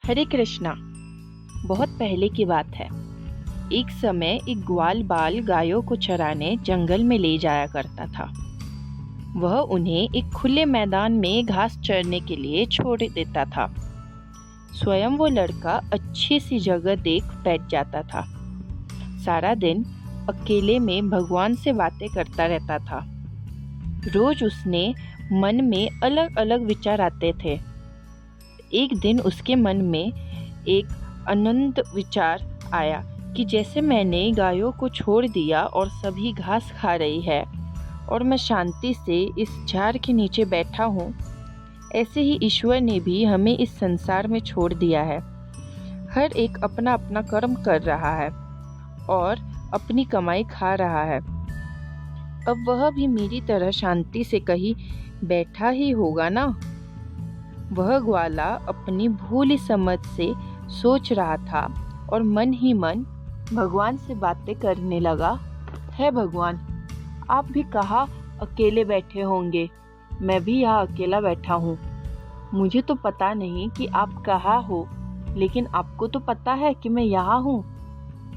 हरे कृष्णा। बहुत पहले की बात है। एक समय एक ग्वाल बाल गायों को चराने जंगल में ले जाया करता था। वह उन्हें एक खुले मैदान में घास चरने के लिए छोड़ देता था। स्वयं वो लड़का अच्छी सी जगह देख बैठ जाता था। सारा दिन अकेले में भगवान से बातें करता रहता था। रोज उसने मन में अलग अलग विचार आते थे। एक दिन उसके मन में एक अनंत विचार आया कि जैसे मैंने गायों को छोड़ दिया और सभी घास खा रही है और मैं शांति से इस झाड़ के नीचे बैठा हूँ, ऐसे ही ईश्वर ने भी हमें इस संसार में छोड़ दिया है। हर एक अपना अपना कर्म कर रहा है और अपनी कमाई खा रहा है। अब वह भी मेरी तरह शांति से कहीं बैठा ही होगा ना। वह ग्वाला अपनी भूली समझ से सोच रहा था और मन ही मन भगवान से बातें करने लगा। है भगवान, आप भी कहाँ अकेले बैठे होंगे, मैं भी यहाँ अकेला बैठा हूँ। मुझे तो पता नहीं कि आप कहाँ हो, लेकिन आपको तो पता है कि मैं यहाँ हूँ।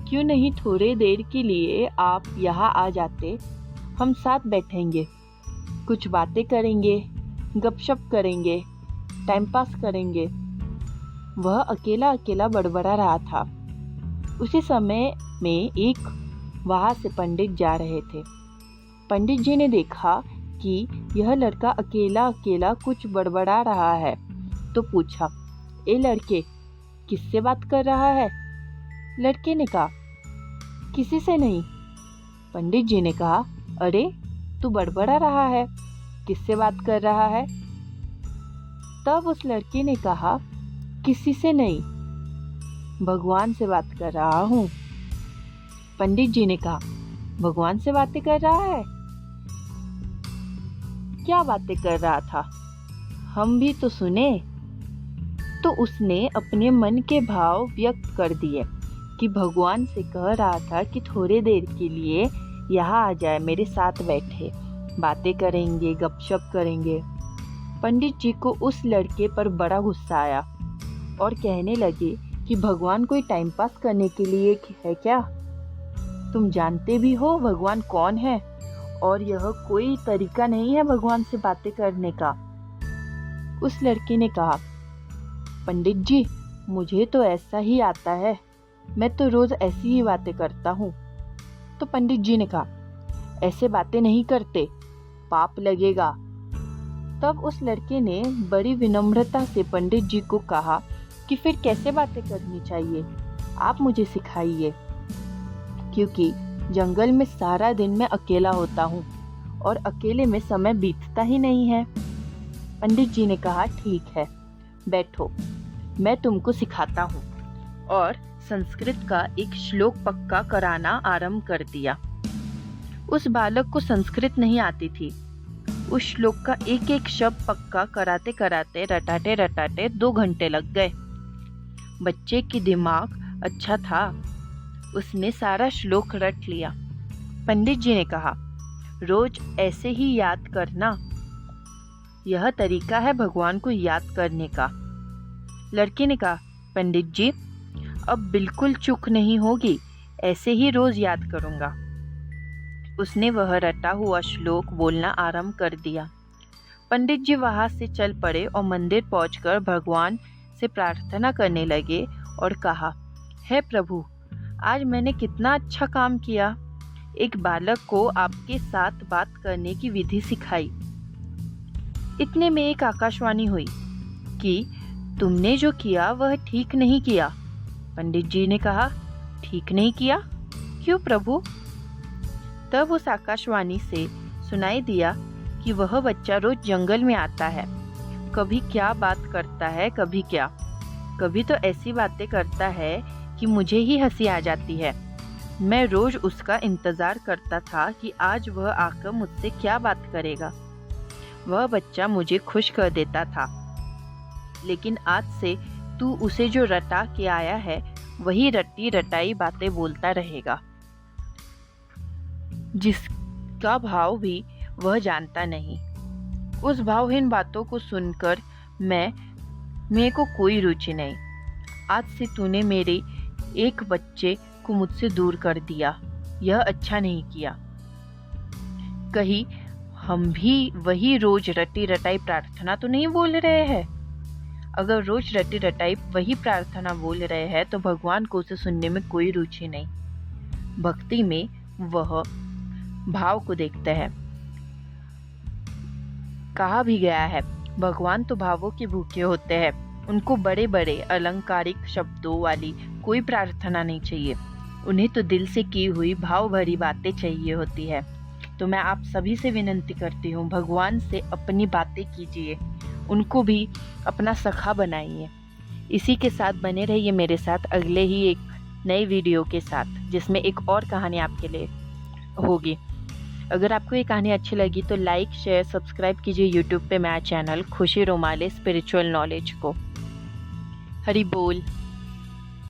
क्यों नहीं थोड़ी देर के लिए आप यहाँ आ जाते, हम साथ बैठेंगे, कुछ बातें करेंगे, गपशप करेंगे, टाइम पास करेंगे। वह अकेला अकेला बड़बड़ा रहा था। उसी समय में एक वहाँ से पंडित जा रहे थे। पंडित जी ने देखा कि यह लड़का अकेला अकेला कुछ बड़बड़ा रहा है, तो पूछा, ए लड़के, किससे बात कर रहा है? लड़के ने कहा, किसी से नहीं। पंडित जी ने कहा, अरे तू बड़बड़ा रहा है, किससे बात कर रहा है? तब उस लड़के ने कहा, किसी से नहीं, भगवान से बात कर रहा हूँ। पंडित जी ने कहा, भगवान से बातें कर रहा है? क्या बातें कर रहा था, हम भी तो सुने। तो उसने अपने मन के भाव व्यक्त कर दिए कि भगवान से कह रहा था कि थोड़ी देर के लिए यहाँ आ जाए, मेरे साथ बैठे, बातें करेंगे, गपशप करेंगे। पंडित जी को उस लड़के पर बड़ा गुस्सा आया और कहने लगे कि भगवान कोई टाइम पास करने के लिए है क्या? तुम जानते भी हो भगवान कौन है, और यह कोई तरीका नहीं है भगवान से बातें करने का। उस लड़के ने कहा, पंडित जी, मुझे तो ऐसा ही आता है, मैं तो रोज ऐसी ही बातें करता हूँ। तो पंडित जी ने कहा, ऐसे बातें नहीं करते, पाप लगेगा। तब उस लड़के ने बड़ी विनम्रता से पंडित जी को कहा कि फिर कैसे बातें करनी चाहिए, आप मुझे सिखाइए, क्योंकि जंगल में सारा दिन मैं अकेला होता हूँ और अकेले में समय बीतता ही नहीं है। पंडित जी ने कहा, ठीक है, बैठो, मैं तुमको सिखाता हूँ। और संस्कृत का एक श्लोक पक्का कराना आरंभ कर दिया। उस बालक को संस्कृत नहीं आती थी। उस श्लोक का एक एक शब्द पक्का कराते कराते रटाते रटाते 2 घंटे लग गए। बच्चे की दिमाग अच्छा था, उसने सारा श्लोक रट लिया। पंडित जी ने कहा, रोज ऐसे ही याद करना, यह तरीका है भगवान को याद करने का। लड़के ने कहा, पंडित जी, अब बिल्कुल चूक नहीं होगी, ऐसे ही रोज याद करूंगा। उसने वह रटा हुआ श्लोक बोलना आरंभ कर दिया। पंडित जी वहां से चल पड़े और मंदिर पहुंचकर भगवान से प्रार्थना करने लगे और कहा, हे प्रभु, आज मैंने कितना अच्छा काम किया, एक बालक को आपके साथ बात करने की विधि सिखाई। इतने में एक आकाशवाणी हुई कि तुमने जो किया वह ठीक नहीं किया। पंडित जी ने कहा, ठीक नहीं किया? क्यों प्रभु? तब उस आकाशवाणी से सुनाई दिया कि वह बच्चा रोज जंगल में आता है, कभी क्या बात करता है, कभी क्या, कभी तो ऐसी बातें करता है कि मुझे ही हंसी आ जाती है। मैं रोज उसका इंतजार करता था कि आज वह आकर मुझसे क्या बात करेगा। वह बच्चा मुझे खुश कर देता था, लेकिन आज से तू उसे जो रटा के आया है वही रटी रटाई बातें बोलता रहेगा, जिसका भाव भी वह जानता नहीं। उस भावहीन बातों को सुनकर मेरे को कोई रुचि नहीं। आज से तूने मेरे एक बच्चे को मुझसे दूर कर दिया, यह अच्छा नहीं किया। कहीं हम भी वही रोज रटी रटाई प्रार्थना तो नहीं बोल रहे हैं? अगर रोज रटी रटाई वही प्रार्थना बोल रहे हैं तो भगवान को उसे सुनने में कोई रुचि नहीं। भक्ति में वह भाव को देखते हैं। कहा भी गया है, भगवान तो भावों के भूखे होते हैं, उनको बड़े बड़े अलंकारिक शब्दों वाली कोई प्रार्थना नहीं चाहिए, उन्हें तो दिल से की हुई भाव भरी बातें चाहिए होती है। तो मैं आप सभी से विनती करती हूँ, भगवान से अपनी बातें कीजिए, उनको भी अपना सखा बनाइए। इसी के साथ बने रहिए मेरे साथ अगले ही एक नई वीडियो के साथ, जिसमें एक और कहानी आपके लिए होगी। अगर आपको ये कहानी अच्छी लगी तो लाइक शेयर सब्सक्राइब कीजिए यूट्यूब पे मेरा चैनल खुशी रोमाले स्पिरिचुअल नॉलेज को। हरि बोल।